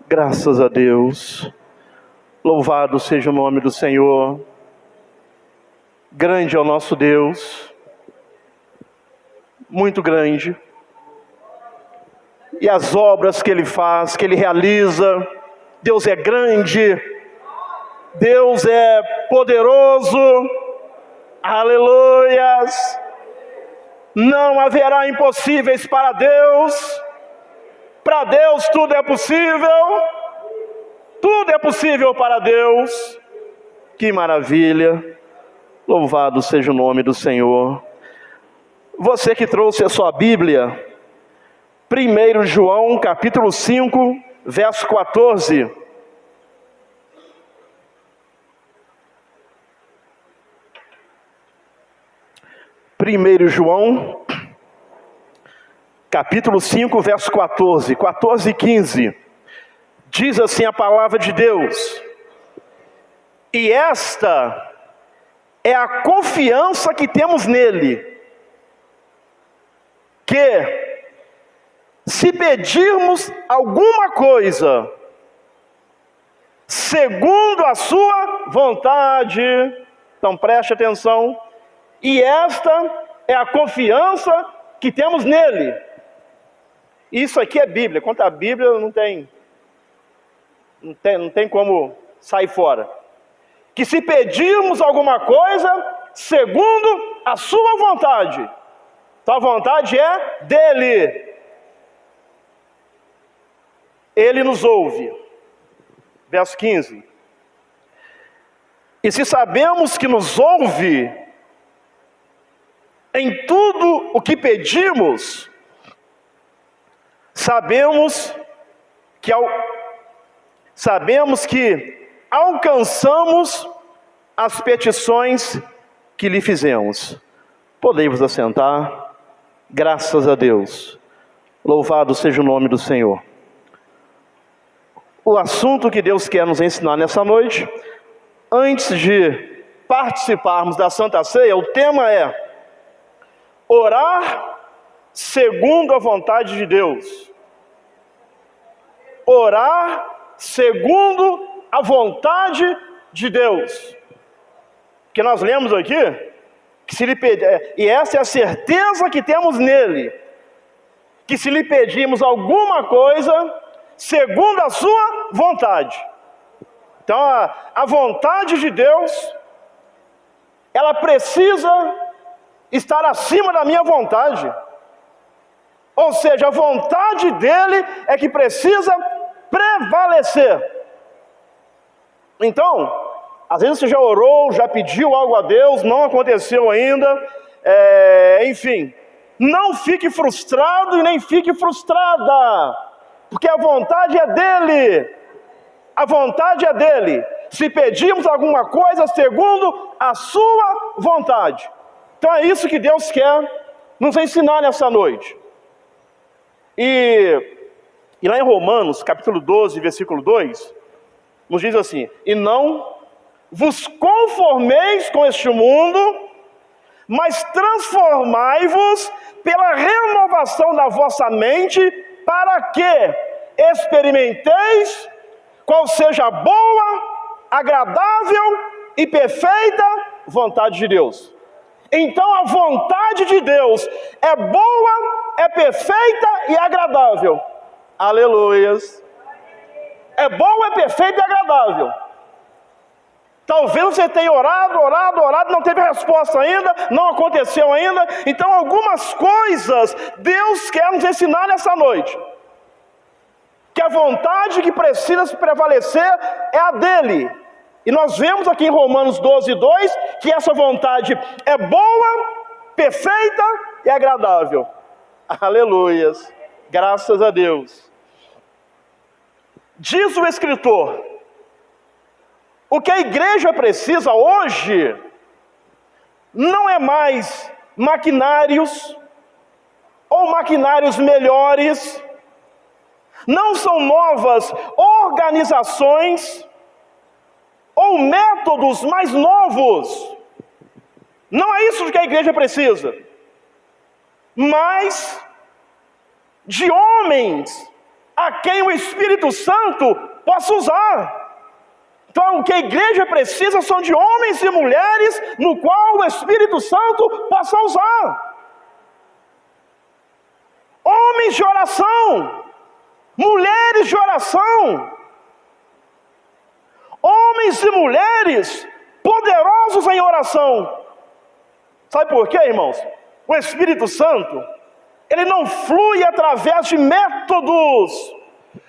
Graças a Deus. Louvado seja o nome do Senhor. Grande é o nosso Deus. Muito grande. E as obras que Ele faz, que Ele realiza. Deus é grande. Deus é poderoso. Aleluias. Não haverá impossíveis para Deus. Para Deus tudo é possível. Tudo é possível para Deus. Que maravilha. Louvado seja o nome do Senhor. Você que trouxe a sua Bíblia, 1 João capítulo 5, verso 14. Primeiro João, capítulo 5, verso 14, 14 e 15. Diz assim a palavra de Deus: e esta é a confiança que temos nele, que se pedirmos alguma coisa, segundo a sua vontade, então preste atenção, e esta é a confiança que temos nele. Isso aqui é Bíblia. Quanto à Bíblia, não tem como sair fora. Que se pedirmos alguma coisa, segundo a sua vontade. Então a vontade é dele. Ele nos ouve. Verso 15. E se sabemos que nos ouve em tudo o que pedimos, sabemos que alcançamos as petições que lhe fizemos. Podemos assentar. Graças a Deus. Louvado seja o nome do Senhor. O assunto que Deus quer nos ensinar nessa noite, antes de participarmos da Santa Ceia, o tema é orar segundo a vontade de Deus. Orar segundo a vontade de Deus. Que nós lemos aqui, que se lhe pedir, e essa é a certeza que temos nele, que se lhe pedirmos alguma coisa, segundo a sua vontade. Então a vontade de Deus, ela precisa estar acima da minha vontade. Ou seja, a vontade dele é que precisa prevalecer. Então, às vezes você já orou, já pediu algo a Deus, não aconteceu ainda, enfim, não fique frustrado e nem fique frustrada, porque a vontade é dele. A vontade é dele. Se pedirmos alguma coisa segundo a sua vontade. Então é isso que Deus quer nos ensinar nessa noite. E lá em Romanos, capítulo 12, versículo 2, nos diz assim: e não vos conformeis com este mundo, mas transformai-vos pela renovação da vossa mente, para que experimenteis qual seja a boa, agradável e perfeita vontade de Deus. Então a vontade de Deus é boa, é perfeita e agradável. Aleluias. É boa, é perfeita e agradável. Talvez você tenha orado, não teve resposta ainda, não aconteceu ainda. Então algumas coisas Deus quer nos ensinar nessa noite. Que a vontade que precisa se prevalecer é a dele. E nós vemos aqui em Romanos 12, 2, que essa vontade é boa, perfeita e agradável. Aleluias. Graças a Deus. Diz o escritor: o que a igreja precisa hoje não é mais maquinários ou maquinários melhores, não são novas organizações ou métodos mais novos. Não é isso que a igreja precisa, mas de homens a quem o Espírito Santo possa usar. Então, o que a igreja precisa são de homens e mulheres no qual o Espírito Santo possa usar. Homens de oração, mulheres de oração, homens e mulheres poderosos em oração. Sabe por quê, irmãos? O Espírito Santo, ele não flui através de métodos.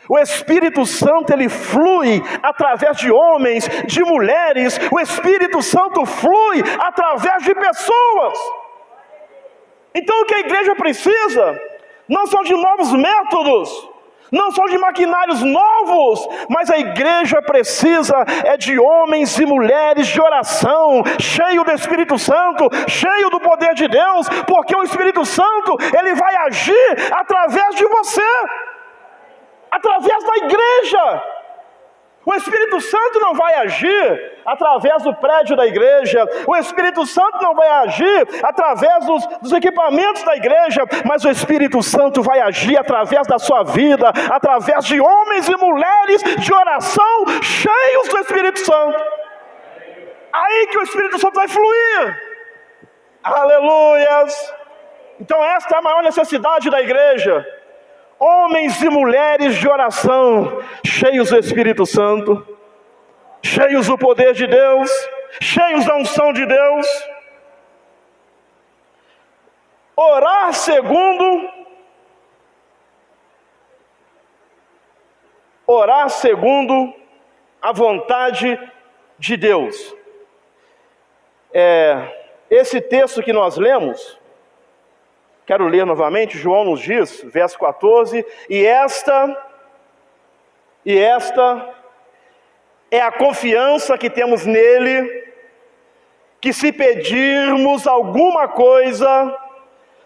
O Espírito Santo, ele flui através de homens, de mulheres. O Espírito Santo flui através de pessoas. Então o que a igreja precisa não são de novos métodos, não são de maquinários novos, mas a igreja precisa de homens e mulheres de oração, cheio do Espírito Santo, cheio do poder de Deus, porque o Espírito Santo, ele vai agir através de você, através da igreja. O Espírito Santo não vai agir através do prédio da igreja, o Espírito Santo não vai agir através dos equipamentos da igreja, mas o Espírito Santo vai agir através da sua vida, através de homens e mulheres de oração, cheios do Espírito Santo. Aí que o Espírito Santo vai fluir. Aleluias! Então esta é a maior necessidade da igreja. Homens e mulheres de oração, cheios do Espírito Santo, cheios do poder de Deus, cheios da unção de Deus. Orar segundo a vontade de Deus. Esse texto que nós lemos, quero ler novamente. João nos diz, verso 14, e esta é a confiança que temos nele, que se pedirmos alguma coisa,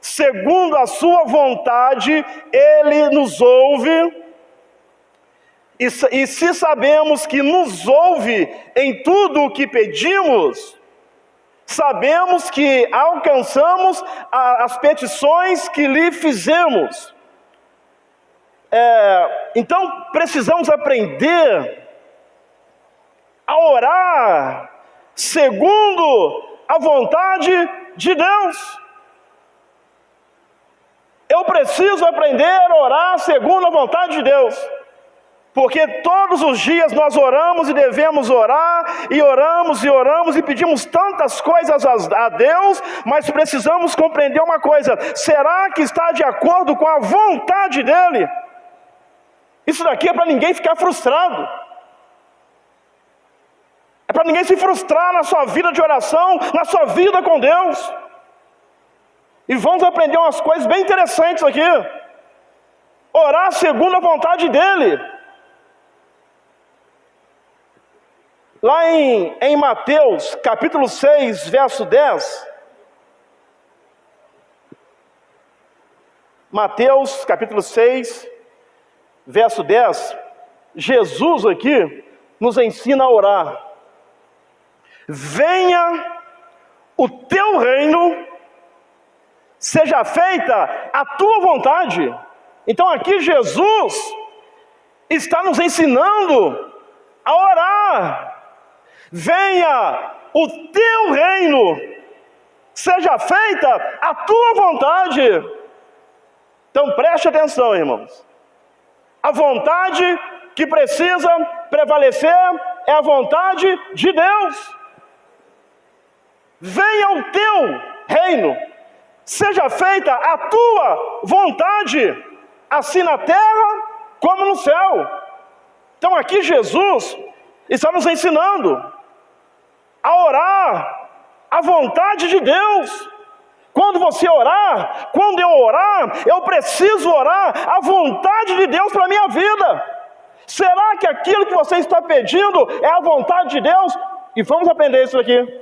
segundo a sua vontade, ele nos ouve, e se sabemos que nos ouve em tudo o que pedimos, sabemos que alcançamos as petições que lhe fizemos. Então precisamos aprender a orar segundo a vontade de Deus. Eu preciso aprender a orar segundo a vontade de Deus. Porque todos os dias nós oramos e devemos orar, e oramos e oramos e pedimos tantas coisas a Deus, mas precisamos compreender uma coisa: será que está de acordo com a vontade dEle? Isso daqui é para ninguém ficar frustrado, é para ninguém se frustrar na sua vida de oração, na sua vida com Deus. E vamos aprender umas coisas bem interessantes aqui. Orar segundo a vontade dEle. Lá em Mateus, capítulo 6, verso 10. Mateus, capítulo 6, verso 10. Jesus aqui nos ensina a orar. Venha o teu reino, seja feita a tua vontade. Então aqui Jesus está nos ensinando a orar. Venha o teu reino, seja feita a tua vontade. Então preste atenção, irmãos. A vontade que precisa prevalecer é a vontade de Deus. Venha o teu reino, seja feita a tua vontade, assim na terra como no céu. Então aqui Jesus está nos ensinando a orar a vontade de Deus. Quando você orar, quando eu orar, eu preciso orar a vontade de Deus para a minha vida. Será que aquilo que você está pedindo é a vontade de Deus? E vamos aprender isso aqui.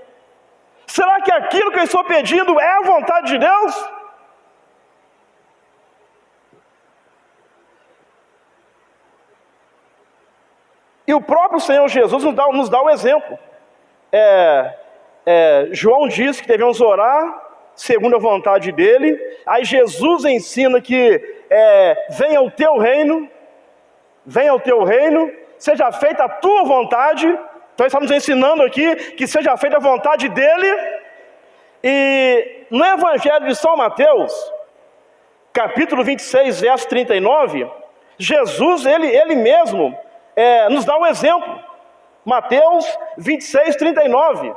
Será que aquilo que eu estou pedindo é a vontade de Deus? E o próprio Senhor Jesus nos dá o exemplo. João diz que devemos orar segundo a vontade dele. Aí Jesus ensina que venha o teu reino, venha o teu reino, seja feita a tua vontade. Então ele está nos ensinando aqui que seja feita a vontade dele. E no Evangelho de São Mateus, capítulo 26, verso 39, Jesus, ele mesmo nos dá um exemplo. Mateus 26, 39.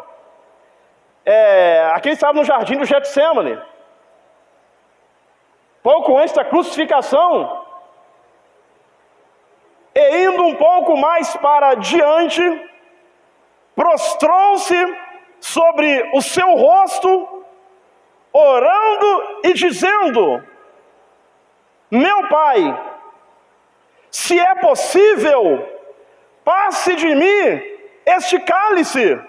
Aqui ele estava no jardim do Getsêmani, pouco antes da crucificação, e indo um pouco mais para diante, prostrou-se sobre o seu rosto, orando e dizendo: meu Pai, se é possível, passe de mim este cálice.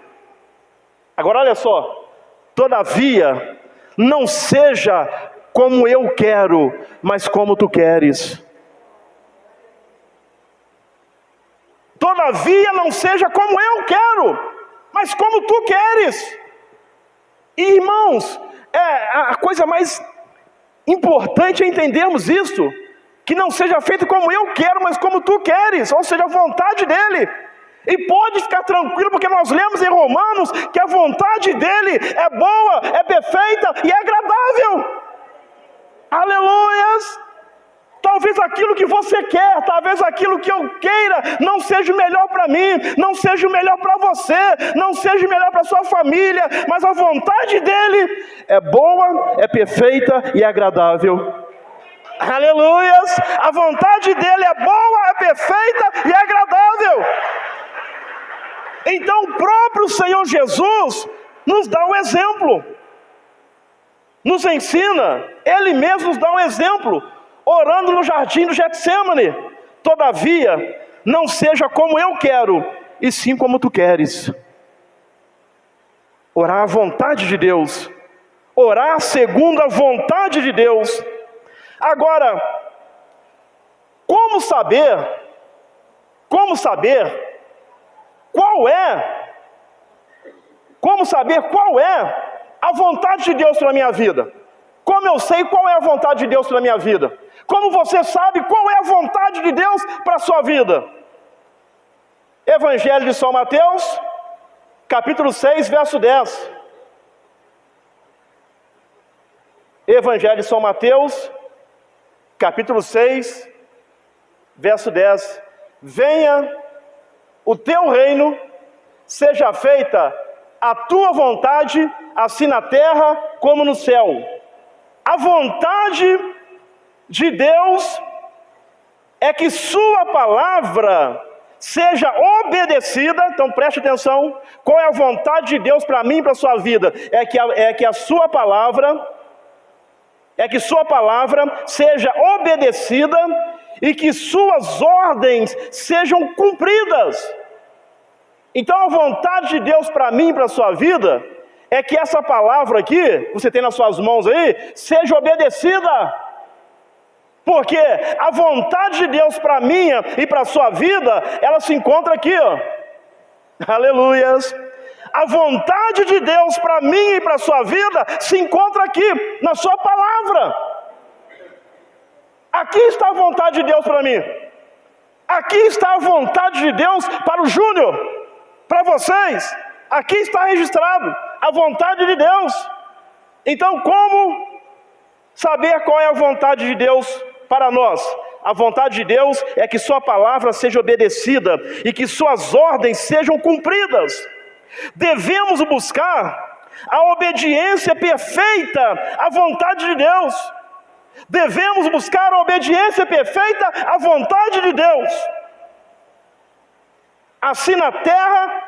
Agora olha só, todavia, não seja como eu quero, mas como tu queres. Todavia, não seja como eu quero, mas como tu queres. E, irmãos, a coisa mais importante é entendermos isso, que não seja feito como eu quero, mas como tu queres, ou seja, a vontade dele. E pode ficar tranquilo, porque nós lemos em Romanos que a vontade dele é boa, é perfeita e é agradável. Aleluias! Talvez aquilo que você quer, talvez aquilo que eu queira, não seja o melhor para mim, não seja o melhor para você, não seja o melhor para sua família, mas a vontade dele é boa, é perfeita e é agradável. Aleluias! A vontade dele é boa, é perfeita e é agradável. Então o próprio Senhor Jesus nos dá um exemplo, nos ensina, ele mesmo nos dá um exemplo, orando no jardim do Getsêmani: todavia, não seja como eu quero, e sim como tu queres. Orar a vontade de Deus, orar segundo a vontade de Deus. Agora, como saber qual é a vontade de Deus para a minha vida? Como eu sei qual é a vontade de Deus para a minha vida? Como você sabe qual é a vontade de Deus para a sua vida? Evangelho de São Mateus, capítulo 6, verso 10. Evangelho de São Mateus, capítulo 6, verso 10. Venha o teu reino, seja feita a tua vontade, assim na terra como no céu. A vontade de Deus é que sua palavra seja obedecida. Então preste atenção, qual é a vontade de Deus para mim e para a sua vida? É que sua palavra seja obedecida e que suas ordens sejam cumpridas. Então a vontade de Deus para mim e para a sua vida é que essa palavra aqui, você tem nas suas mãos aí, seja obedecida. Porque a vontade de Deus para minha e para a sua vida, ela se encontra aqui, ó. Aleluias! A vontade de Deus para mim e para a sua vida se encontra aqui, na sua palavra. Aqui está a vontade de Deus para mim. Aqui está a vontade de Deus para o Júnior, para vocês. Aqui está registrado a vontade de Deus. Então, como saber qual é a vontade de Deus para nós? A vontade de Deus é que sua palavra seja obedecida e que suas ordens sejam cumpridas. Devemos buscar a obediência perfeita à vontade de Deus. Devemos buscar a obediência perfeita à vontade de Deus. Assim na terra,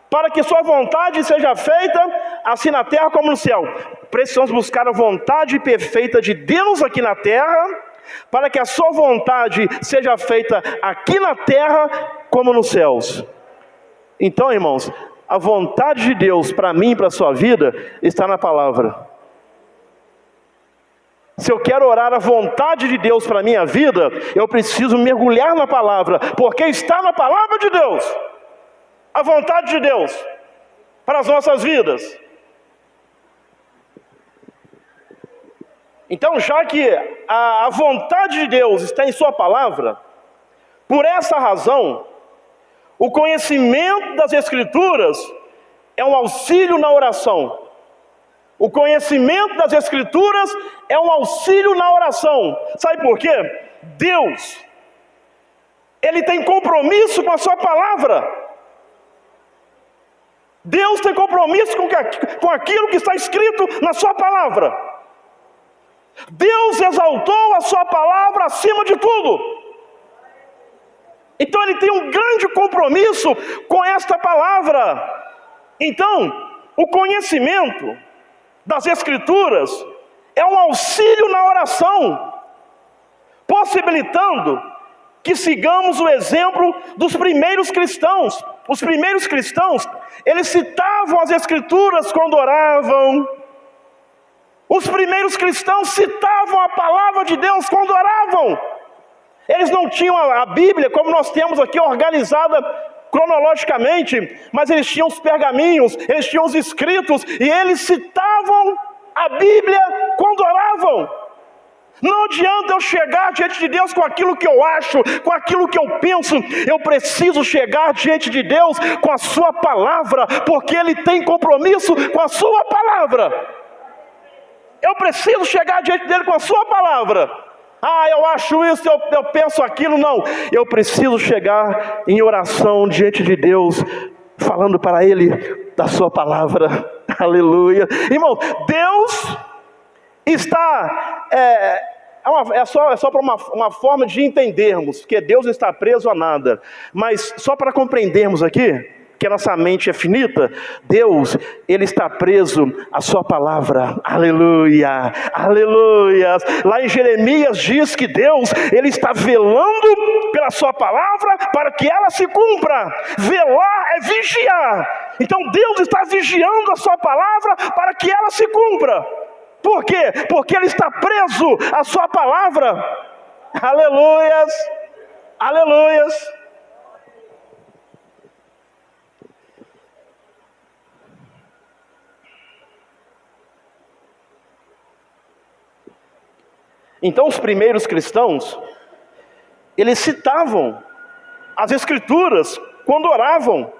para que sua vontade seja feita, assim na terra como no céu. Precisamos buscar a vontade perfeita de Deus aqui na terra, para que a sua vontade seja feita aqui na terra como nos céus. Então, irmãos, a vontade de Deus para mim e para a sua vida está na palavra. Se eu quero orar a vontade de Deus para a minha vida, eu preciso mergulhar na palavra, porque está na palavra de Deus a vontade de Deus para as nossas vidas. Então, já que a vontade de Deus está em sua palavra, por essa razão, o conhecimento das Escrituras é um auxílio na oração. O conhecimento das Escrituras é um auxílio na oração. Sabe por quê? Deus, Ele tem compromisso com a sua palavra. Deus tem compromisso com aquilo que está escrito na sua palavra. Deus exaltou a sua palavra acima de tudo. Então Ele tem um grande compromisso com esta palavra. Então, o conhecimento das Escrituras é um auxílio na oração, possibilitando que sigamos o exemplo dos primeiros cristãos. Os primeiros cristãos, eles citavam as Escrituras quando oravam. Os primeiros cristãos citavam a palavra de Deus quando oravam. Eles não tinham a Bíblia como nós temos aqui organizada cronologicamente, mas eles tinham os pergaminhos, eles tinham os escritos, e eles citavam a Bíblia quando oravam. Não adianta eu chegar diante de Deus com aquilo que eu acho, com aquilo que eu penso. Eu preciso chegar diante de Deus com a sua palavra, porque Ele tem compromisso com a sua palavra. Eu preciso chegar diante dEle com a sua palavra. Ah, eu acho isso, eu penso aquilo. Não, eu preciso chegar em oração diante de Deus, falando para Ele da sua palavra. Aleluia. Irmão, Deus está... É só para uma forma de entendermos que Deus não está preso a nada. Mas só para compreendermos aqui, que a nossa mente é finita, Deus, Ele está preso à sua palavra. Aleluia, aleluia. Lá em Jeremias diz que Deus, Ele está velando pela sua palavra para que ela se cumpra. Velar é vigiar. Então Deus está vigiando a sua palavra para que ela se cumpra. Por quê? Porque Ele está preso à sua palavra. Aleluias, aleluias. Então os primeiros cristãos, eles citavam as Escrituras quando oravam.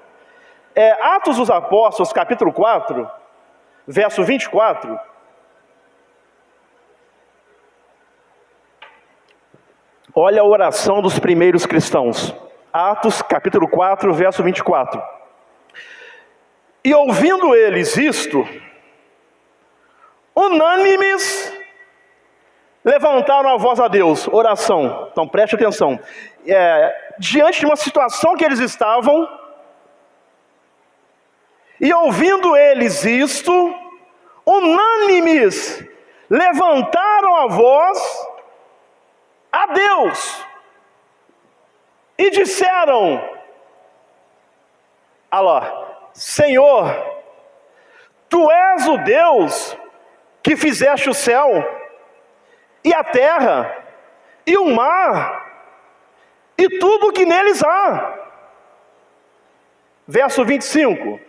Atos dos Apóstolos, capítulo 4, verso 24. Olha a oração dos primeiros cristãos. Atos, capítulo 4, verso 24. E ouvindo eles isto, unânimes, levantaram a voz a Deus. Oração. Então preste atenção. Diante de uma situação que eles estavam, e ouvindo eles isto, unânimes, levantaram a voz a Deus e disseram: Senhor, Tu és o Deus que fizeste o céu e a terra e o mar e tudo o que neles há. Verso 25.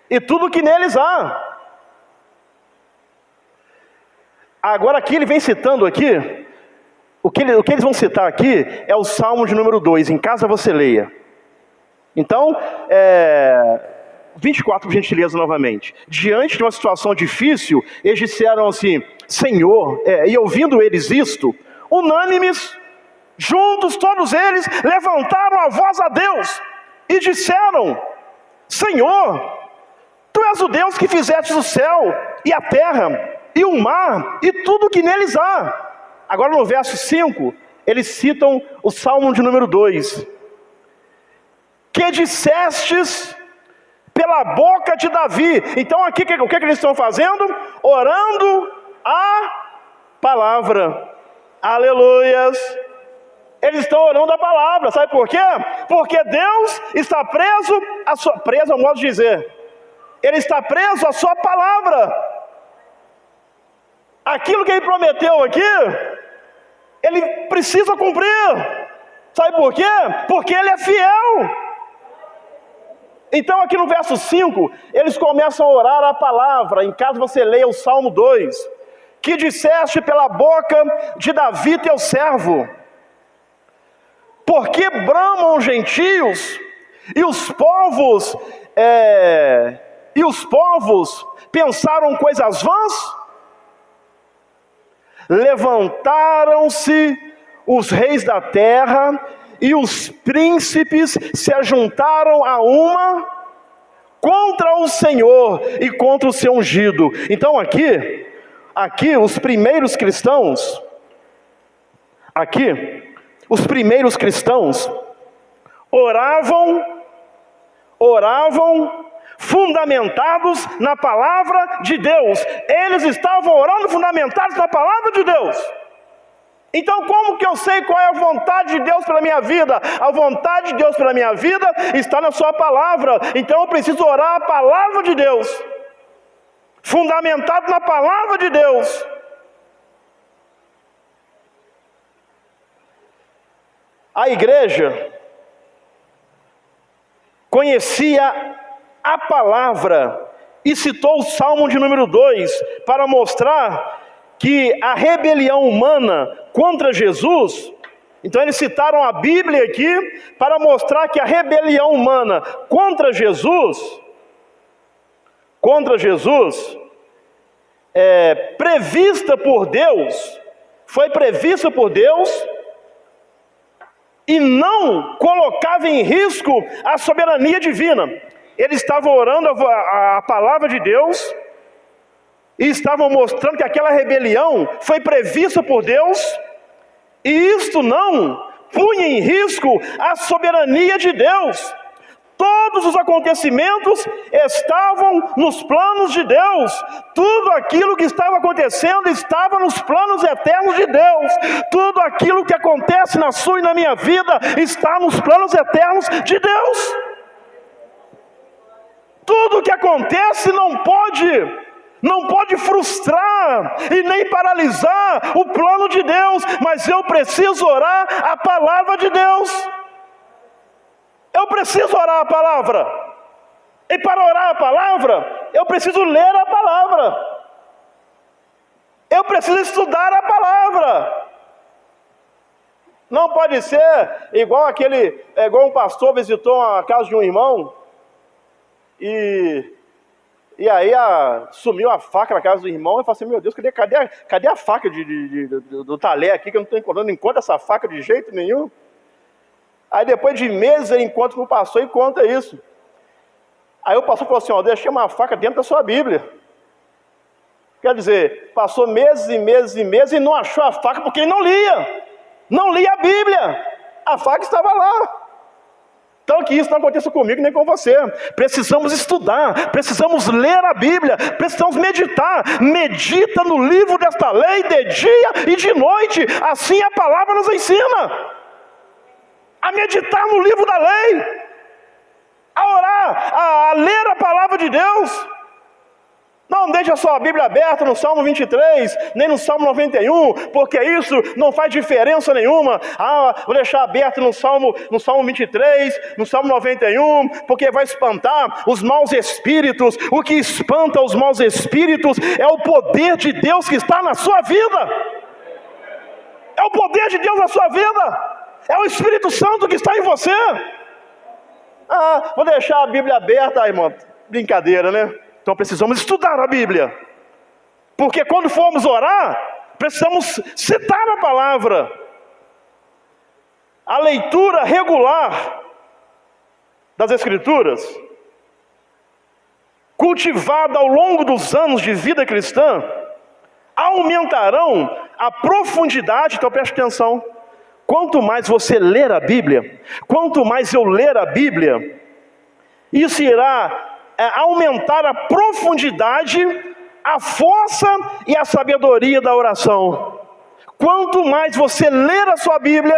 E tudo o que neles há. Agora aqui ele vem citando aqui, o que eles vão citar aqui é o Salmo de número 2, em casa você leia. Então, 24, por gentileza, novamente. Diante de uma situação difícil, eles disseram assim: Senhor, e ouvindo eles isto, unânimes, juntos todos eles, levantaram a voz a Deus, e disseram: Senhor, Tu és o Deus que fizeste o céu, e a terra, e o mar, e tudo que neles há. Agora no verso 5, eles citam o Salmo de número 2. Que dissestes pela boca de Davi. Então aqui o que eles estão fazendo? Orando a palavra. Aleluias. Eles estão orando a palavra. Sabe por quê? Porque Deus está preso é um modo de dizer. Ele está preso à sua palavra. Aquilo que Ele prometeu aqui, Ele precisa cumprir. Sabe por quê? Porque Ele é fiel. Então aqui no verso 5, eles começam a orar a palavra. Em caso você leia o Salmo 2. que disseste pela boca de Davi teu servo. Porque bramam os gentios e os povos pensaram coisas vãs? Levantaram-se os reis da terra e os príncipes se ajuntaram a uma contra o Senhor e contra o seu ungido. Então aqui os primeiros cristãos, oravam fundamentados na palavra de Deus. Eles estavam orando fundamentados na palavra de Deus. Então como que eu sei qual é a vontade de Deus pela minha vida? A vontade de Deus pela minha vida está na sua palavra. Então eu preciso orar a palavra de Deus, fundamentado na palavra de Deus. A igreja conhecia a palavra e citou o Salmo de número 2 para mostrar que a rebelião humana contra Jesus, então eles citaram a Bíblia aqui para mostrar que a rebelião humana contra Jesus foi prevista por Deus e não colocava em risco a soberania divina. Eles estavam orando a palavra de Deus e estavam mostrando que aquela rebelião foi prevista por Deus, e isto não punha em risco a soberania de Deus. Todos os acontecimentos estavam nos planos de Deus. Tudo aquilo que estava acontecendo estava nos planos eternos de Deus. Tudo aquilo que acontece na sua e na minha vida está nos planos eternos de Deus. Tudo que acontece não pode frustrar e nem paralisar o plano de Deus, mas eu preciso orar a palavra de Deus. Eu preciso orar a palavra. E para orar a palavra, eu preciso ler a palavra. Eu preciso estudar a palavra. Não pode ser igual um pastor visitou a casa de um irmão e aí sumiu a faca na casa do irmão. Eu falei assim: meu Deus, cadê a faca do talher aqui, que eu não estou encontrando essa faca de jeito nenhum. Aí depois de meses ele encontra com o pastor e conta isso. Aí o pastor falou assim: ó, deixei uma faca dentro da sua Bíblia. Quer dizer, passou meses e meses e meses e não achou a faca porque ele não lia a Bíblia. A faca estava lá. Então que isso não aconteça comigo nem com você. Precisamos estudar, precisamos ler a Bíblia, precisamos meditar. Medita no livro desta lei de dia e de noite. Assim a palavra nos ensina a meditar no livro da lei, a orar, a ler a palavra de Deus. Não deixe a sua Bíblia aberta no Salmo 23, nem no Salmo 91, porque isso não faz diferença nenhuma. Vou deixar aberto no Salmo 23, no Salmo 91, porque vai espantar os maus espíritos. O que espanta os maus espíritos é o poder de Deus que está na sua vida. É o poder de Deus na sua vida. É o Espírito Santo que está em você. Vou deixar a Bíblia aberta, irmão. Brincadeira, né? Então precisamos estudar a Bíblia. Porque quando formos orar, precisamos citar a palavra. A leitura regular das Escrituras, cultivada ao longo dos anos de vida cristã, aumentarão a profundidade. Então preste atenção. Quanto mais você ler a Bíblia, quanto mais eu ler a Bíblia, isso irá aumentar a profundidade, a força e a sabedoria da oração. Quanto mais você ler a sua Bíblia,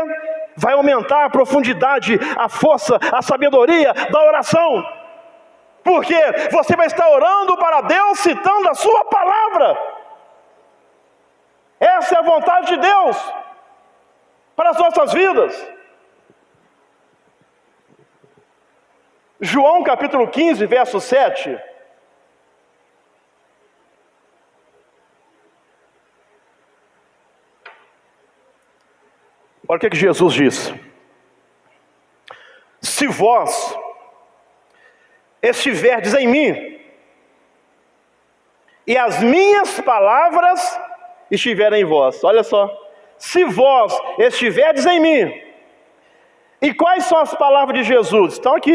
vai aumentar a profundidade, a força, a sabedoria da oração. Porque você vai estar orando para Deus, citando a sua palavra. Essa é a vontade de Deus para as nossas vidas. João capítulo 15, verso 7. Olha o que Jesus disse: se vós estiverdes em mim, e as minhas palavras estiverem em vós. Olha só, se vós estiverdes em mim. E quais são as palavras de Jesus? Estão aqui.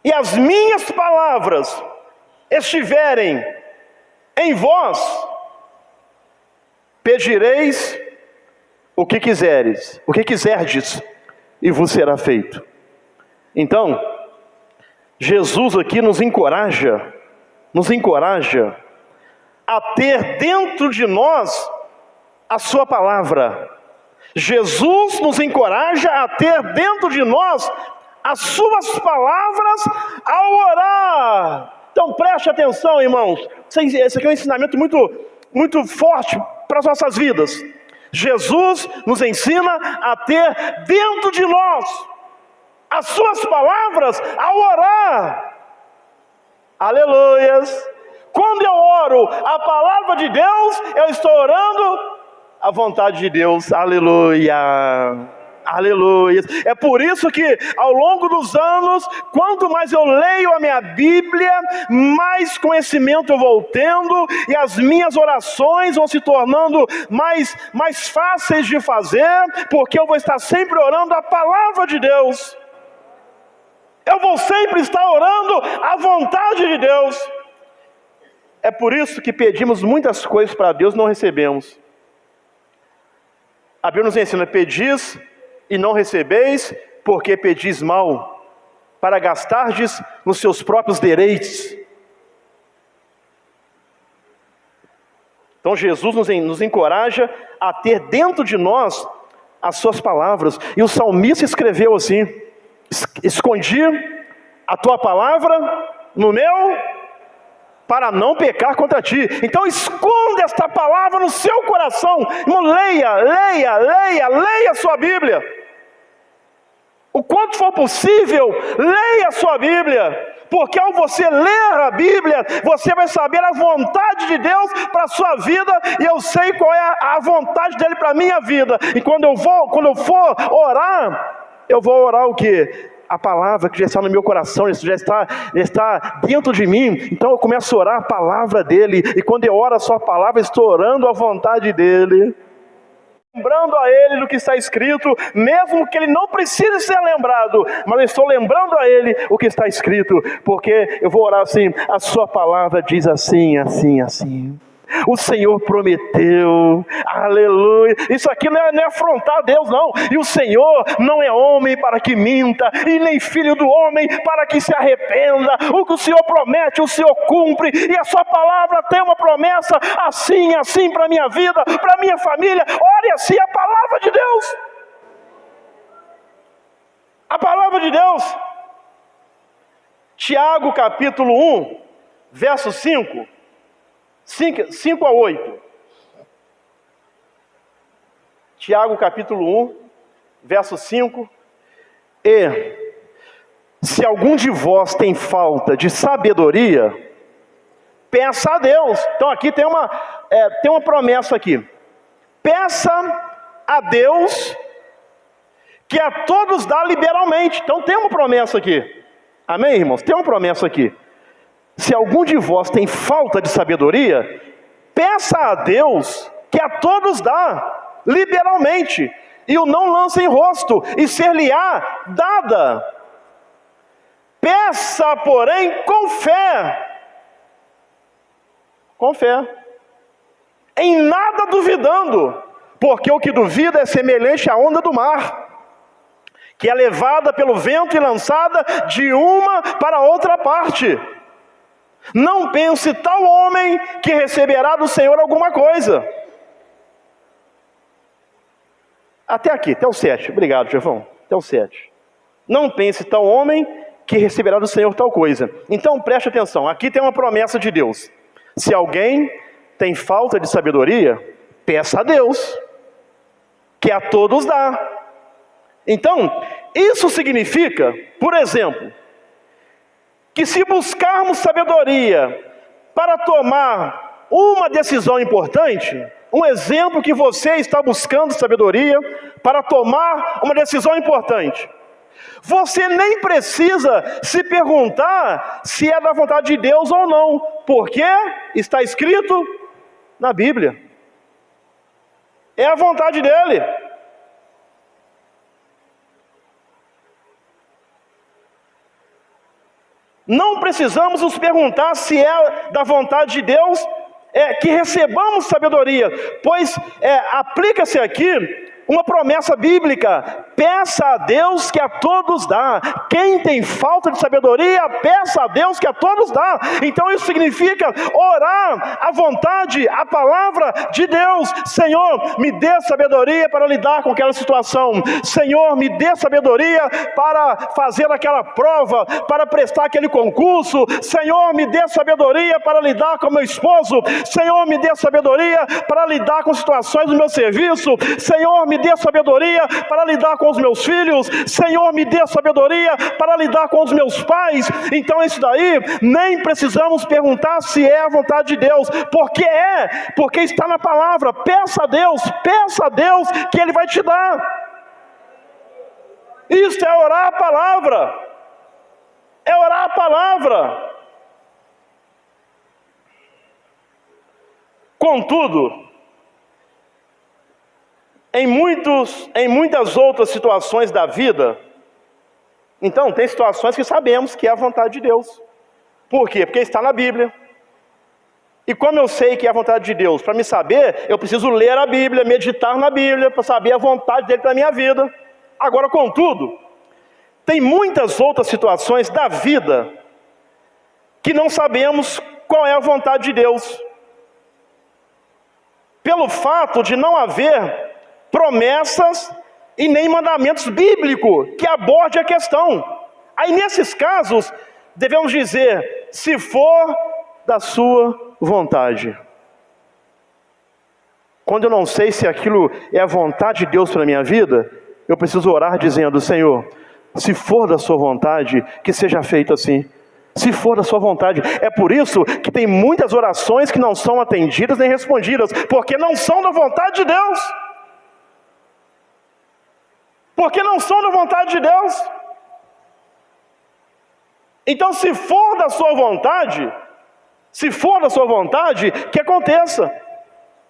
E as minhas palavras estiverem em vós, pedireis o que quiserdes, e vos será feito. Então, Jesus aqui nos encoraja a ter dentro de nós a sua palavra. Jesus nos encoraja a ter dentro de nós as suas palavras ao orar. Então preste atenção, irmãos. Esse aqui é um ensinamento muito forte para as nossas vidas. Jesus nos ensina a ter dentro de nós as suas palavras ao orar. Aleluias! Quando eu oro a palavra de Deus, eu estou orando a vontade de Deus. Aleluia! Aleluia! É por isso que ao longo dos anos, quanto mais eu leio a minha Bíblia, mais conhecimento eu vou tendo, e as minhas orações vão se tornando mais fáceis de fazer, porque eu vou estar sempre orando a palavra de Deus. Eu vou sempre estar orando a vontade de Deus. É por isso que pedimos muitas coisas para Deus e não recebemos. A Bíblia nos ensina: pedis e não recebeis, porque pedis mal, para gastardes nos seus próprios direitos. Então Jesus nos encoraja a ter dentro de nós as suas palavras. E o salmista escreveu assim: escondi a tua palavra no meu, para não pecar contra ti. Então esconda esta palavra no seu coração. Irmão, leia a sua Bíblia. O quanto for possível, leia a sua Bíblia. Porque ao você ler a Bíblia, você vai saber a vontade de Deus para a sua vida. E eu sei qual é a vontade dele para a minha vida. E quando eu for orar, eu vou orar o quê? A palavra que já está no meu coração, já está dentro de mim. Então eu começo a orar a palavra dele. E quando eu oro a sua palavra, estou orando a vontade dele, lembrando a ele do que está escrito, mesmo que ele não precise ser lembrado, mas eu estou lembrando a ele o que está escrito, porque eu vou orar assim: a sua palavra diz assim, assim, assim. O Senhor prometeu, aleluia. Isso aqui não é afrontar a Deus, não. E o Senhor não é homem para que minta, e nem filho do homem para que se arrependa. O que o Senhor promete, o Senhor cumpre. E a sua palavra tem uma promessa assim, assim para a minha vida, para a minha família. Ore assim a palavra de Deus. A palavra de Deus. Tiago capítulo 1, verso 5 a 8. Tiago capítulo 1, verso 5. E se algum de vós tem falta de sabedoria, peça a Deus. Então aqui tem uma promessa aqui. Peça a Deus, que a todos dá liberalmente. Então tem uma promessa aqui. Amém, irmãos? Tem uma promessa aqui. Se algum de vós tem falta de sabedoria, peça a Deus, que a todos dá liberalmente, e o não lança em rosto, e ser-lhe-á dada. Peça, porém, com fé. Com fé. Em nada duvidando, porque o que duvida é semelhante à onda do mar, que é levada pelo vento e lançada de uma para outra parte. Não pense tal homem que receberá do Senhor alguma coisa. Até aqui, até o 7. Obrigado, Jefão. Até o 7. Não pense tal homem que receberá do Senhor tal coisa. Então preste atenção, aqui tem uma promessa de Deus. Se alguém tem falta de sabedoria, peça a Deus, que a todos dá. Então, isso significa, por exemplo, que se buscarmos sabedoria para tomar uma decisão importante, um exemplo que você está buscando sabedoria para tomar uma decisão importante. Você nem precisa se perguntar se é da vontade de Deus ou não, porque está escrito na Bíblia. É a vontade dele. Não precisamos nos perguntar se é da vontade de Deus que recebamos sabedoria, pois aplica-se aqui uma promessa bíblica: peça a Deus que a todos dá. Quem tem falta de sabedoria, peça a Deus que a todos dá. Então isso significa orar à vontade, a palavra de Deus. Senhor, me dê sabedoria para lidar com aquela situação. Senhor, me dê sabedoria para fazer aquela prova, para prestar aquele concurso. Senhor, me dê sabedoria para lidar com meu esposo. Senhor, me dê sabedoria para lidar com situações do meu serviço. Senhor, me dê sabedoria para lidar com os meus filhos. Senhor, me dê sabedoria para lidar com os meus pais. Então isso daí, nem precisamos perguntar se é a vontade de Deus, porque está na palavra. Peça a Deus que Ele vai te dar. Isso é orar a palavra. É orar a palavra. Contudo, em muitas outras situações da vida, então tem situações que sabemos que é a vontade de Deus. Por quê? Porque está na Bíblia. E como eu sei que é a vontade de Deus, para me saber, eu preciso ler a Bíblia, meditar na Bíblia, para saber a vontade dele para a minha vida. Agora, contudo, tem muitas outras situações da vida que não sabemos qual é a vontade de Deus, pelo fato de não haver promessas e nem mandamentos bíblicos que aborde a questão. Aí nesses casos, devemos dizer: se for da sua vontade. Quando eu não sei se aquilo é a vontade de Deus para a minha vida, eu preciso orar dizendo: Senhor, se for da sua vontade, que seja feito assim. Se for da sua vontade. É por isso que tem muitas orações que não são atendidas nem respondidas, porque não são da vontade de Deus. Porque não são da vontade de Deus. Então, se for da sua vontade, que aconteça,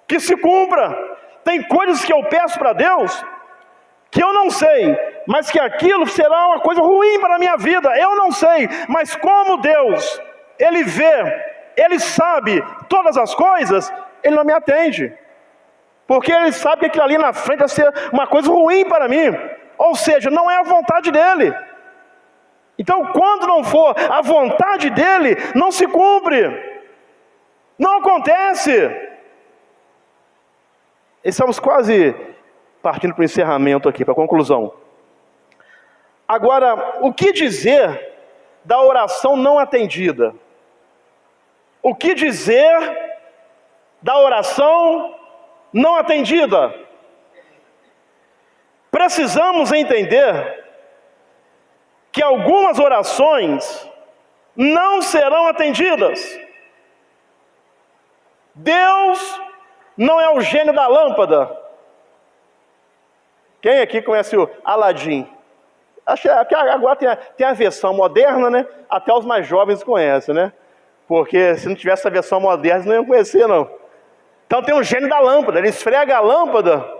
que se cumpra. Tem coisas que eu peço para Deus que eu não sei, mas que aquilo será uma coisa ruim para a minha vida. Eu não sei, mas como Deus, Ele vê, Ele sabe todas as coisas, Ele não me atende. Porque Ele sabe que aquilo ali na frente vai ser uma coisa ruim para mim. Ou seja, não é a vontade dEle. Então, quando não for a vontade dEle, não se cumpre. Não acontece. Estamos quase partindo para o encerramento aqui, para a conclusão. Agora, o que dizer da oração não atendida? O que dizer da oração não atendida? Precisamos entender que algumas orações não serão atendidas. Deus não é o gênio da lâmpada. Quem aqui conhece o Aladim? Acho que agora tem a versão moderna, né? Até os mais jovens conhecem, né? Porque se não tivesse a versão moderna, eles não iam conhecer, não. Então tem um gênio da lâmpada. Ele esfrega a lâmpada.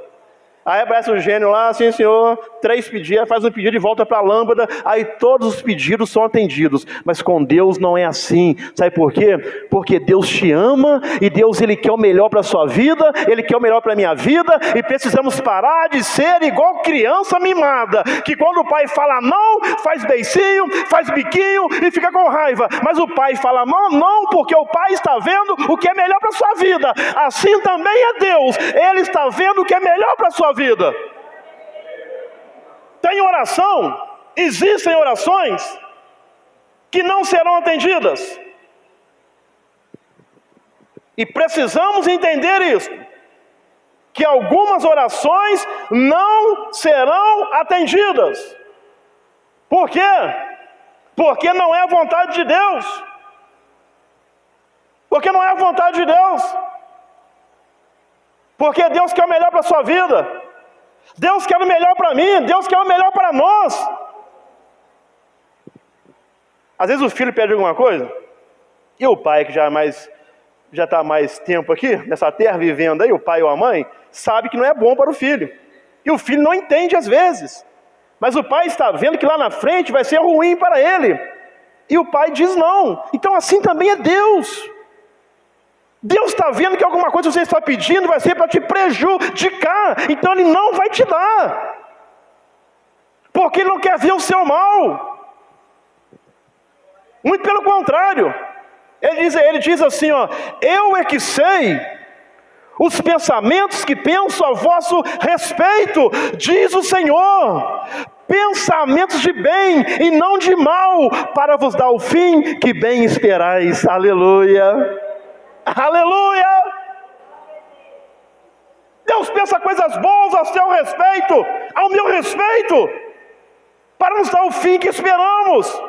Aí aparece o gênio lá, assim, Senhor, 3 pedidos, faz um pedido e volta para a lâmpada, aí todos os pedidos são atendidos. Mas com Deus não é assim. Sabe por quê? Porque Deus te ama e Deus, Ele quer o melhor para a sua vida, Ele quer o melhor para a minha vida, e precisamos parar de ser igual criança mimada, que quando o pai fala não, faz beicinho, faz biquinho e fica com raiva. Mas o pai fala não, porque o pai está vendo o que é melhor para a sua vida. Assim também é Deus, Ele está vendo o que é melhor para a sua vida. Tem oração, existem orações que não serão atendidas. E precisamos entender isso, que algumas orações não serão atendidas. Por quê? Porque não é a vontade de Deus. Porque não é a vontade de Deus. Porque Deus quer o melhor para a sua vida. Deus quer o melhor para mim, Deus quer o melhor para nós. Às vezes o filho pede alguma coisa, e o pai, que já está mais tempo aqui, nessa terra, vivendo aí, o pai ou a mãe, sabe que não é bom para o filho. E o filho não entende às vezes. Mas o pai está vendo que lá na frente vai ser ruim para ele. E o pai diz não. Então assim também é Deus. Deus está vendo que alguma coisa que você está pedindo vai ser para te prejudicar. Então Ele não vai te dar. Porque Ele não quer ver o seu mal. Muito pelo contrário. Ele diz assim, ó, eu é que sei os pensamentos que penso a vosso respeito, diz o Senhor. Pensamentos de bem e não de mal, para vos dar o fim que bem esperais. Aleluia. Aleluia! Deus pensa coisas boas a seu respeito, ao meu respeito, para nos dar o fim que esperamos.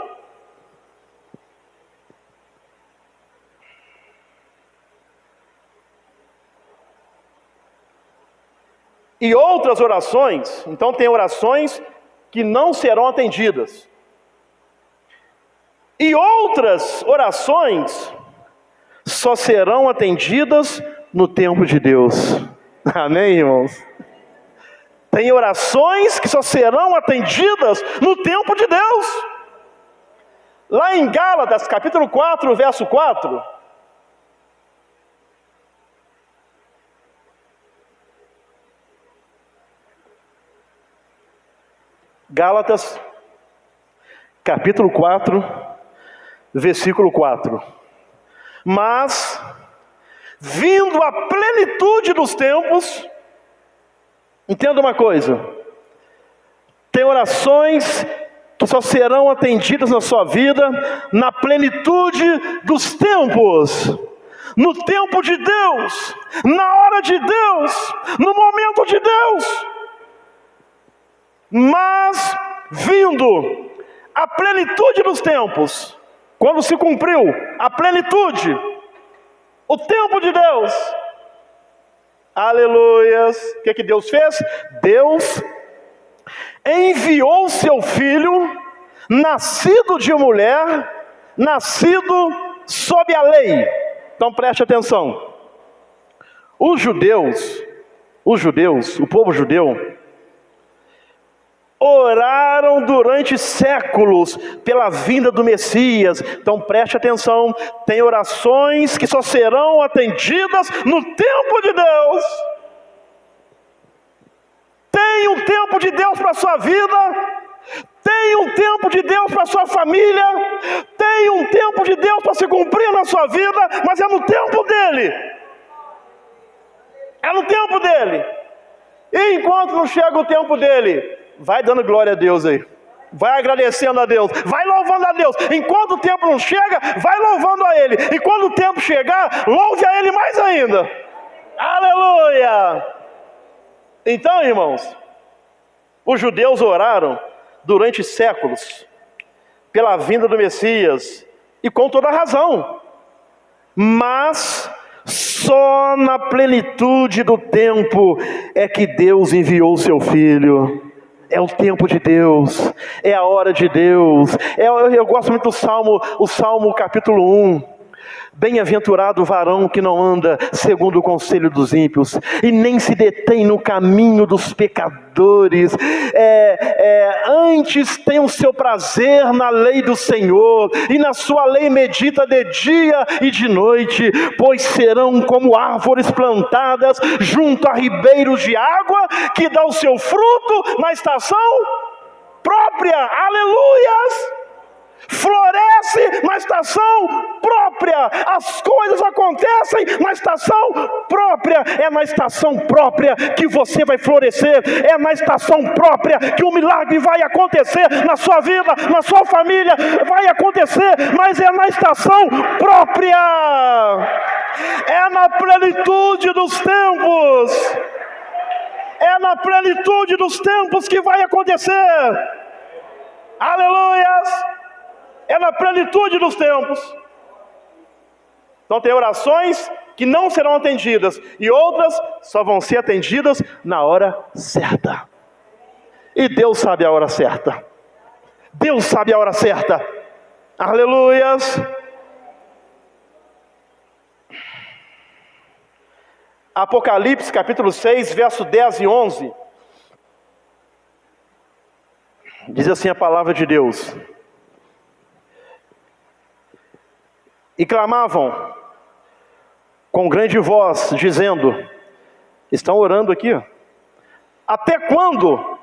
E outras orações, então tem orações que não serão atendidas. E outras orações só serão atendidas no tempo de Deus. Amém, irmãos? Tem orações que só serão atendidas no tempo de Deus. Lá em Gálatas, capítulo 4, verso 4. Gálatas, capítulo 4, versículo 4. Mas, vindo a plenitude dos tempos, entenda uma coisa, tem orações que só serão atendidas na sua vida na plenitude dos tempos, no tempo de Deus, na hora de Deus, no momento de Deus. Mas, vindo a plenitude dos tempos, quando se cumpriu a plenitude, o tempo de Deus, aleluias, o que Deus fez? Deus enviou seu filho, nascido de mulher, nascido sob a lei. Então preste atenção. O povo judeu, oraram durante séculos pela vinda do Messias. Então preste atenção, tem orações que só serão atendidas no tempo de Deus. Tem um tempo de Deus para a sua vida, tem um tempo de Deus para a sua família, tem um tempo de Deus para se cumprir na sua vida, mas é no tempo dele. É no tempo dele. E enquanto não chega o tempo dele, vai dando glória a Deus aí. Vai agradecendo a Deus. Vai louvando a Deus. Enquanto o tempo não chega, vai louvando a Ele. E quando o tempo chegar, louve a Ele mais ainda. Aleluia! Então, irmãos, os judeus oraram durante séculos pela vinda do Messias. E com toda razão. Mas só na plenitude do tempo é que Deus enviou o seu Filho. É o tempo de Deus, é a hora de Deus. Eu gosto muito do Salmo capítulo 1. Bem-aventurado o varão que não anda segundo o conselho dos ímpios, e nem se detém no caminho dos pecadores. Antes tem o seu prazer na lei do Senhor, e na sua lei medita de dia e de noite. Pois serão como árvores plantadas junto a ribeiros de água, que dá o seu fruto na estação própria. Aleluias! Floresce na estação própria. As coisas acontecem na estação própria. É na estação própria que você vai florescer. É na estação própria que o milagre vai acontecer na sua vida, na sua família. Vai acontecer, mas é na estação própria. É na plenitude dos tempos. É na plenitude dos tempos que vai acontecer. Aleluias! É na plenitude dos tempos. Então tem orações que não serão atendidas, e outras só vão ser atendidas na hora certa. E Deus sabe a hora certa. Deus sabe a hora certa. Aleluias. Apocalipse capítulo 6, verso 10 e 11. Diz assim a palavra de Deus: e clamavam com grande voz, dizendo, estão orando aqui, ó, até quando,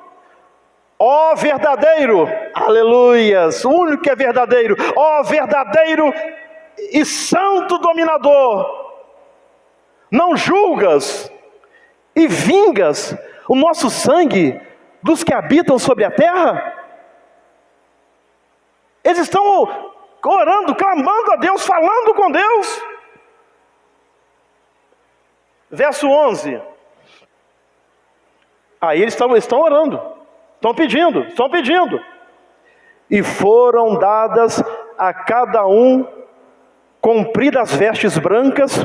ó verdadeiro, aleluias, o único que é verdadeiro, ó verdadeiro e santo dominador, não julgas e vingas o nosso sangue dos que habitam sobre a terra? Eles estão orando, clamando a Deus, falando com Deus. Verso 11. Aí eles estão orando, estão pedindo. E foram dadas a cada um compridas vestes brancas,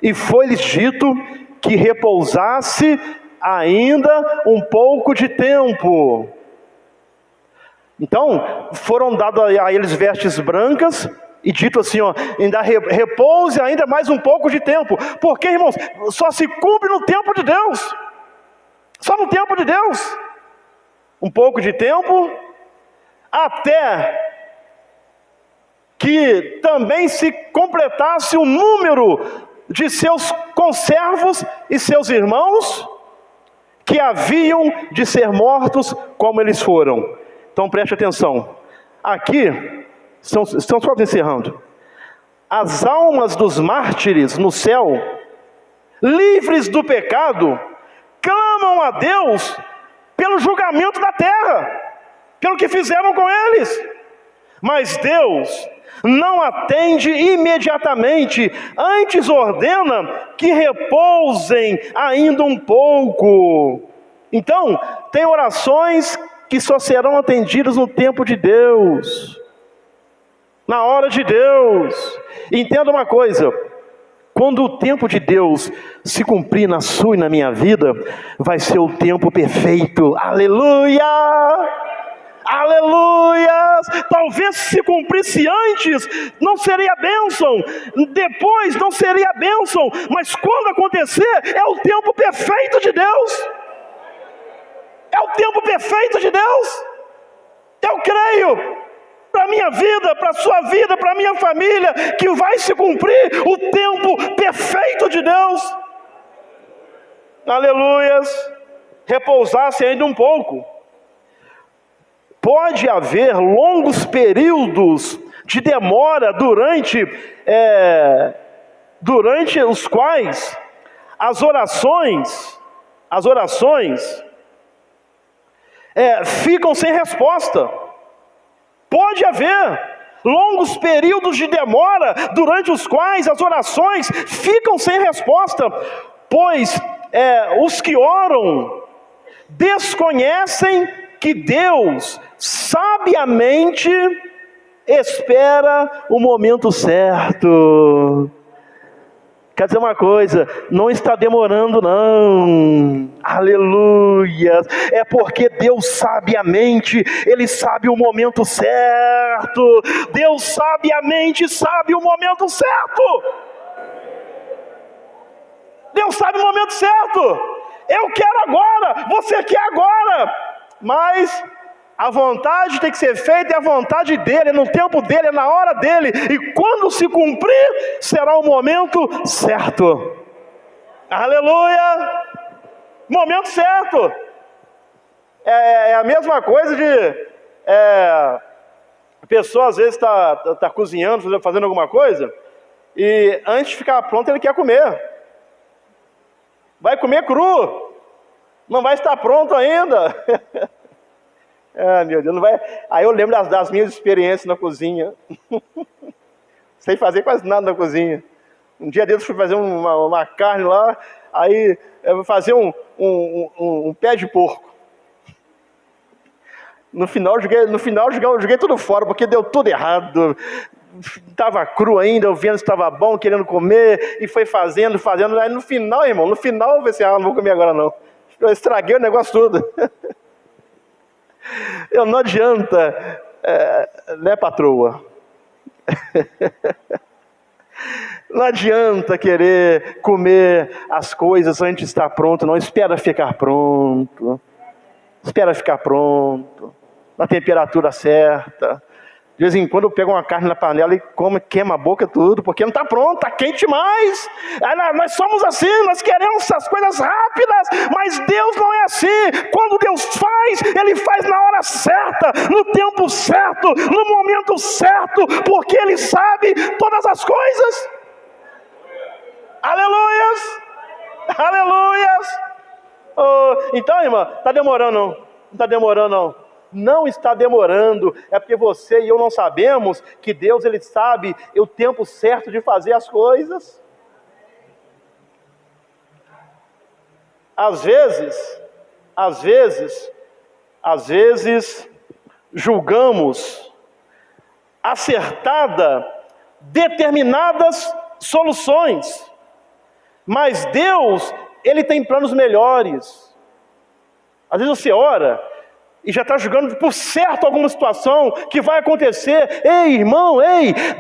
e foi-lhes dito que repousasse ainda um pouco de tempo. Então, foram dadas a eles vestes brancas, e dito assim, ó, ainda repouse ainda mais um pouco de tempo. Porque, irmãos, só se cumpre no tempo de Deus. Só no tempo de Deus. Um pouco de tempo, até que também se completasse o número de seus conservos e seus irmãos, que haviam de ser mortos como eles foram. Então preste atenção. Aqui, estamos quase encerrando. As almas dos mártires no céu, livres do pecado, clamam a Deus pelo julgamento da terra, pelo que fizeram com eles. Mas Deus não atende imediatamente, antes ordena que repousem ainda um pouco. Então, tem orações que só serão atendidas no tempo de Deus, na hora de Deus. Entenda uma coisa: quando o tempo de Deus se cumprir na sua e na minha vida, vai ser o tempo perfeito. Aleluia! Aleluias! Talvez se cumprisse antes, não seria bênção, depois não seria bênção, mas quando acontecer, é o tempo perfeito de Deus. É o tempo perfeito de Deus. Eu creio, para a minha vida, para a sua vida, para a minha família, que vai se cumprir o tempo perfeito de Deus. Aleluias! Repousasse ainda um pouco. Pode haver longos períodos de demora durante os quais as orações ficam sem resposta. Pode haver longos períodos de demora durante os quais as orações ficam sem resposta, pois os que oram desconhecem que Deus sabiamente espera o momento certo. Quer dizer uma coisa, não está demorando não. Aleluia. É porque Deus sabiamente, Ele sabe o momento certo. Deus sabiamente sabe o momento certo. Deus sabe o momento certo. Eu quero agora, você quer agora. Mas a vontade tem que ser feita, é a vontade dele, é no tempo dele, é na hora dele. E quando se cumprir, será o momento certo. Aleluia! Momento certo. É a mesma coisa de... a pessoa às vezes está cozinhando, fazendo alguma coisa, e antes de ficar pronto ele quer comer. Vai comer cru. Não vai estar pronto ainda. Meu Deus, não vai. Aí eu lembro das minhas experiências na cozinha. Sem fazer quase nada na cozinha. Um dia desses fui fazer uma carne lá, aí eu vou fazer um pé de porco. No final eu joguei tudo fora, porque deu tudo errado. estava cru ainda, eu vendo se estava bom, querendo comer, e foi fazendo, aí no final, irmão, eu falei assim, não vou comer agora não. Eu estraguei o negócio todo. Não adianta, né, patroa? Não adianta querer comer as coisas antes de estar pronto, não. Espera ficar pronto. Espera ficar pronto. Na temperatura certa. De vez em quando eu pego uma carne na panela e como, queima a boca tudo, porque não está pronto, está quente demais. Nós somos assim, nós queremos as coisas rápidas, mas Deus não é assim. Quando Deus faz, Ele faz na hora certa, no tempo certo, no momento certo, porque Ele sabe todas as coisas. Aleluias! Aleluias! Então, irmã, está demorando não? Não está demorando não. Não está demorando, é porque você e eu não sabemos que Deus, Ele sabe o tempo certo de fazer as coisas. Às vezes, julgamos acertada determinadas soluções, mas Deus, Ele tem planos melhores. Às vezes você ora e já está julgando por certo alguma situação que vai acontecer. Ei, irmão,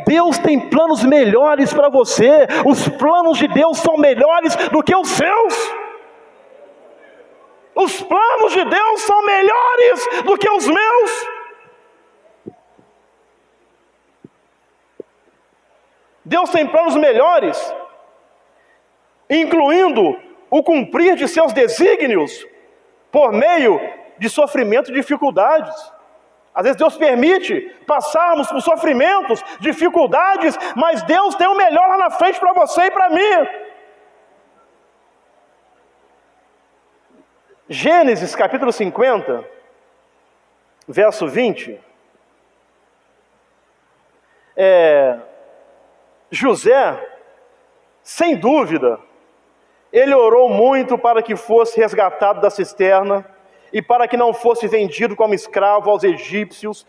Deus tem planos melhores para você. Os planos de Deus são melhores do que os seus. Os planos de Deus são melhores do que os meus. Deus tem planos melhores, incluindo o cumprir de seus desígnios por meio de sofrimento e dificuldades. Às vezes Deus permite passarmos por sofrimentos, dificuldades, mas Deus tem o melhor lá na frente para você e para mim. Gênesis capítulo 50, verso 20. José, sem dúvida, ele orou muito para que fosse resgatado da cisterna e para que não fosse vendido como escravo aos egípcios.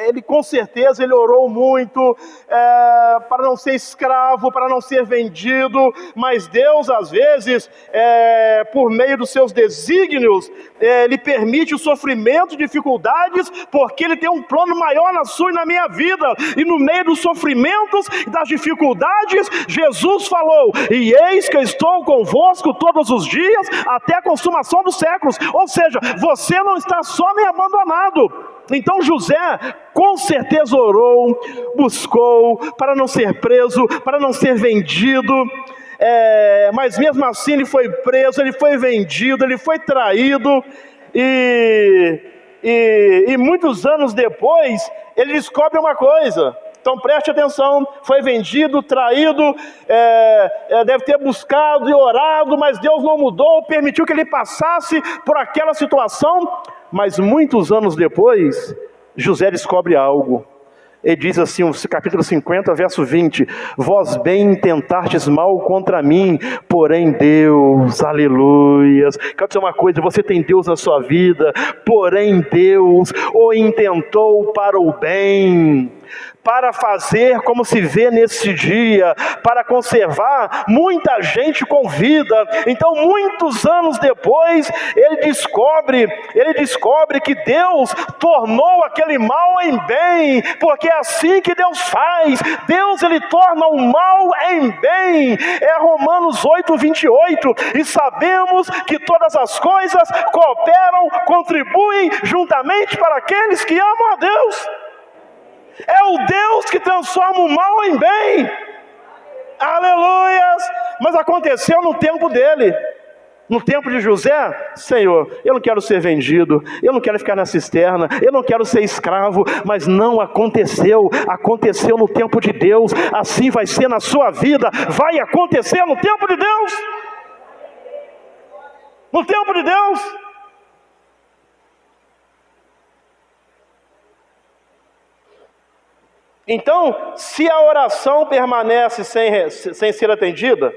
Ele com certeza orou muito para não ser escravo, para não ser vendido, mas Deus às vezes, por meio dos seus desígnios, Ele permite o sofrimento, dificuldades, porque Ele tem um plano maior na sua e na minha vida. E no meio dos sofrimentos e das dificuldades, Jesus falou: e eis que eu estou convosco todos os dias, até a consumação dos séculos. Ou seja, você não está só nem abandonado. Então José com certeza orou, buscou para não ser preso, para não ser vendido, mas mesmo assim ele foi preso, ele foi vendido, ele foi traído, e muitos anos depois ele descobre uma coisa. Então preste atenção, foi vendido, traído, deve ter buscado e orado, mas Deus não mudou, permitiu que ele passasse por aquela situação. Mas muitos anos depois, José descobre algo. Ele diz assim, no capítulo 50, verso 20: vós bem intentastes mal contra mim, porém Deus, aleluias. Quero dizer uma coisa, você tem Deus na sua vida, porém Deus o intentou para o bem, para fazer como se vê nesse dia, para conservar muita gente com vida. Então muitos anos depois, ele descobre que Deus tornou aquele mal em bem, porque é assim que Deus faz. Deus, Ele torna o mal em bem. É Romanos 8, 28, e sabemos que todas as coisas cooperam, contribuem juntamente para aqueles que amam a Deus. É o Deus que transforma o mal em bem. Aleluias! Mas aconteceu no tempo dele. No tempo de José: Senhor, eu não quero ser vendido, eu não quero ficar na cisterna, eu não quero ser escravo. Mas não aconteceu. Aconteceu no tempo de Deus. Assim vai ser na sua vida. Vai acontecer no tempo de Deus. No tempo de Deus. Então, se a oração permanece sem ser atendida,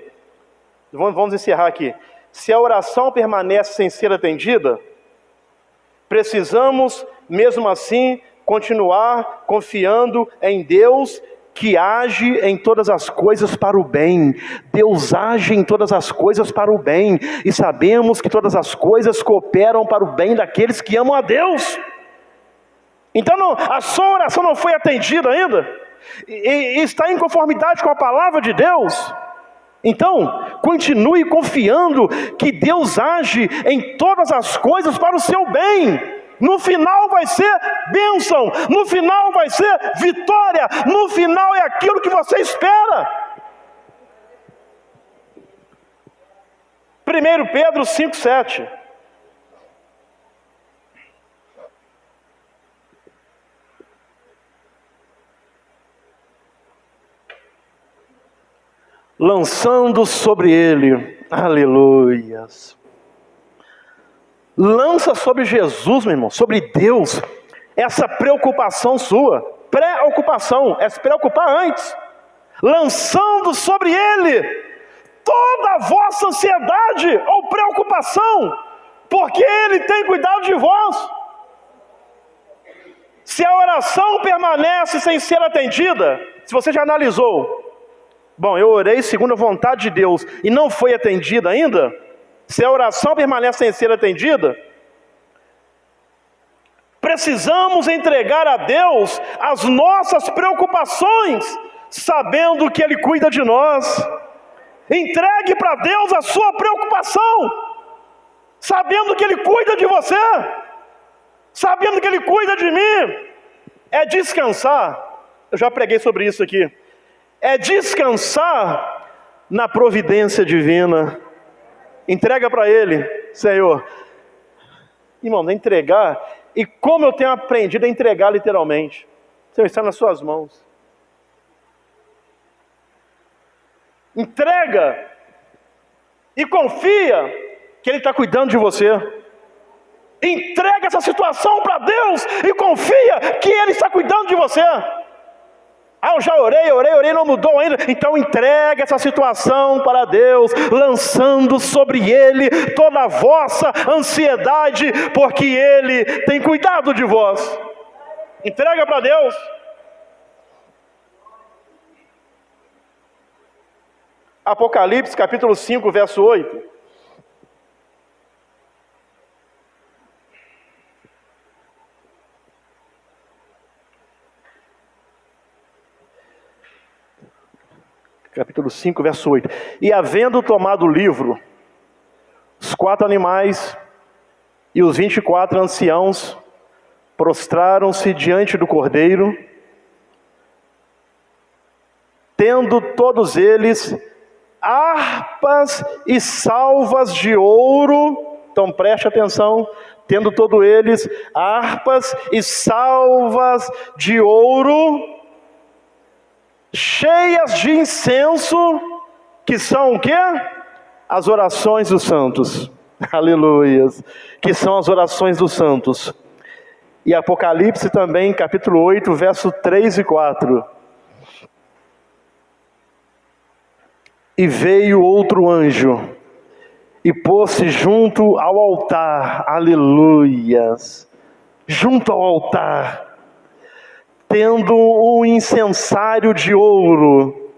vamos encerrar aqui. Se a oração permanece sem ser atendida, precisamos, mesmo assim, continuar confiando em Deus, que age em todas as coisas para o bem. Deus age em todas as coisas para o bem, e sabemos que todas as coisas cooperam para o bem daqueles que amam a Deus. Então a sua oração não foi atendida ainda, e está em conformidade com a palavra de Deus. Então, continue confiando que Deus age em todas as coisas para o seu bem. No final vai ser bênção, no final vai ser vitória, no final é aquilo que você espera. 1 Pedro 5,7. Lançando sobre ele, aleluias. Lança sobre Jesus, meu irmão, sobre Deus, essa preocupação sua. Preocupação, é se preocupar antes. Lançando sobre Ele toda a vossa ansiedade ou preocupação, porque Ele tem cuidado de vós. Se a oração permanece sem ser atendida, se você já analisou, bom, eu orei segundo a vontade de Deus e não foi atendida ainda, se a oração permanece sem ser atendida, precisamos entregar a Deus as nossas preocupações, sabendo que Ele cuida de nós. Entregue para Deus a sua preocupação, sabendo que Ele cuida de você, sabendo que Ele cuida de mim. É descansar, eu já preguei sobre isso aqui, é descansar na providência divina. Entrega para Ele, Senhor. Irmão, entregar, e como eu tenho aprendido a entregar literalmente. Senhor, está nas suas mãos. Entrega e confia que Ele está cuidando de você. Entrega essa situação para Deus e confia que Ele está cuidando de você. Eu já orei, não mudou ainda. Então entrega essa situação para Deus, lançando sobre Ele toda a vossa ansiedade, porque Ele tem cuidado de vós. Entrega para Deus. Apocalipse capítulo 5, verso 8. Capítulo 5, verso 8. E havendo tomado o livro, os 4 animais e os 24 anciãos prostraram-se diante do Cordeiro, tendo todos eles harpas e salvas de ouro. Então preste atenção, tendo todos eles harpas e salvas de ouro, cheias de incenso, que são o quê? As orações dos santos. Aleluias. Que são as orações dos santos. E Apocalipse também, capítulo 8, verso 3 e 4. E veio outro anjo, e pôs-se junto ao altar. Aleluias. Junto ao altar, tendo um incensário de ouro,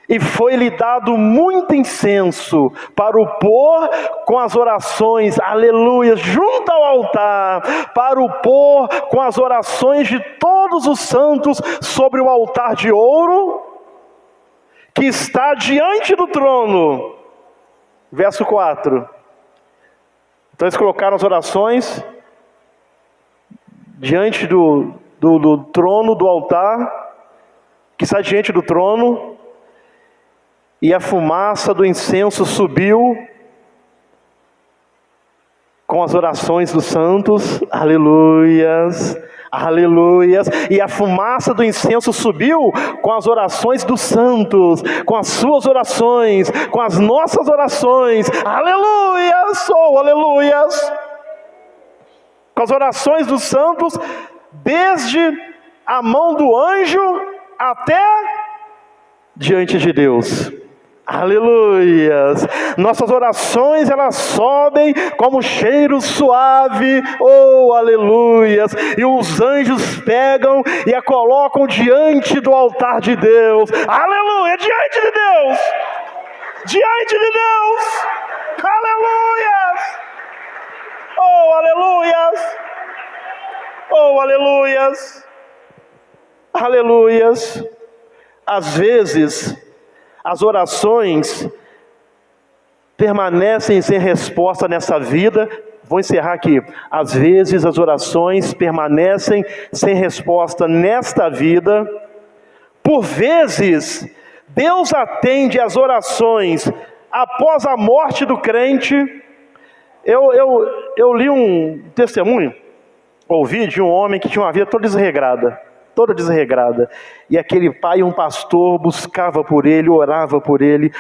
e foi-lhe dado muito incenso para o pôr com as orações, aleluia, junto ao altar, para o pôr com as orações de todos os santos sobre o altar de ouro, que está diante do trono. Verso 4. Então eles colocaram as orações diante do trono, do altar, que está diante do trono, e a fumaça do incenso subiu com as orações dos santos, aleluias, aleluias, e a fumaça do incenso subiu com as orações dos santos, com as suas orações, com as nossas orações, aleluias, oh, aleluias, com as orações dos santos, desde a mão do anjo até diante de Deus. Aleluias! Nossas orações, elas sobem como cheiro suave, oh, aleluias! E os anjos pegam e a colocam diante do altar de Deus, aleluia! Diante de Deus! Diante de Deus! Aleluias! Oh, aleluias! Oh, aleluias! Aleluias! Às vezes, as orações permanecem sem resposta nessa vida. Vou encerrar aqui. Às vezes as orações permanecem sem resposta nesta vida. Por vezes, Deus atende às orações após a morte do crente. Eu li um testemunho, ouvi de um homem que tinha uma vida toda desregrada. E aquele pai, um pastor, buscava por ele, orava por ele,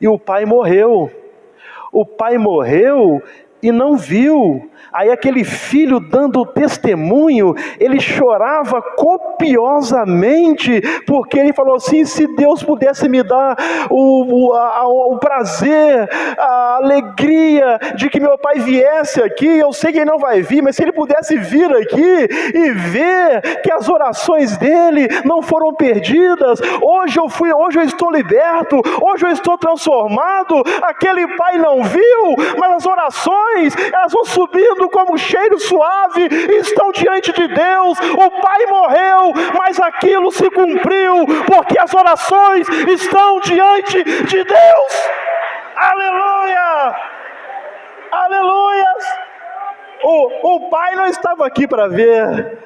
e o pai morreu. E não viu. Aí aquele filho, dando testemunho, ele chorava copiosamente, porque ele falou assim: se Deus pudesse me dar o prazer, a alegria de que meu pai viesse aqui, eu sei que ele não vai vir, mas se ele pudesse vir aqui e ver que as orações dele não foram perdidas, hoje eu estou liberto, hoje eu estou transformado. Aquele pai não viu, mas as orações, elas vão subindo como cheiro suave, estão diante de Deus. O pai morreu, mas aquilo se cumpriu, porque as orações estão diante de Deus. Aleluia! Aleluias! O pai não estava aqui para ver,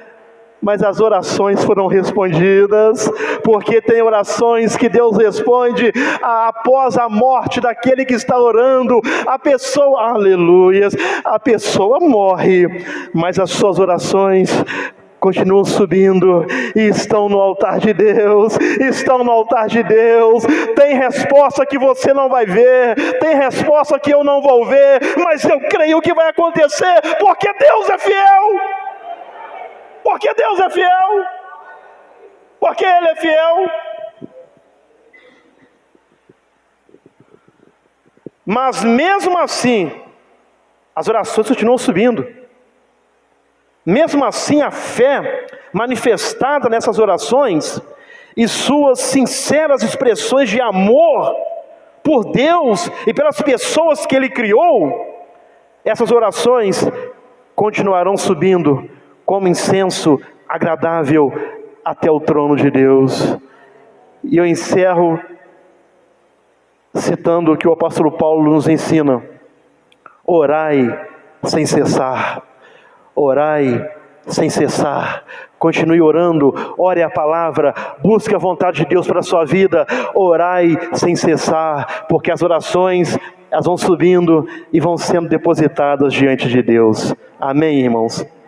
mas as orações foram respondidas, porque tem orações que Deus responde após a morte daquele que está orando. A pessoa, aleluias, a pessoa morre, mas as suas orações continuam subindo e estão no altar de Deus, Tem resposta que você não vai ver, tem resposta que eu não vou ver, mas eu creio que vai acontecer, porque Deus é fiel. Porque Deus é fiel, porque Ele é fiel. Mas mesmo assim, as orações continuam subindo. Mesmo assim, a fé manifestada nessas orações e suas sinceras expressões de amor por Deus e pelas pessoas que Ele criou, essas orações continuarão subindo como incenso agradável até o trono de Deus. E eu encerro citando o que o apóstolo Paulo nos ensina: orai sem cessar. Orai sem cessar. Continue orando, ore a palavra, busque a vontade de Deus para a sua vida. Orai sem cessar, porque as orações, elas vão subindo e vão sendo depositadas diante de Deus. Amém, irmãos?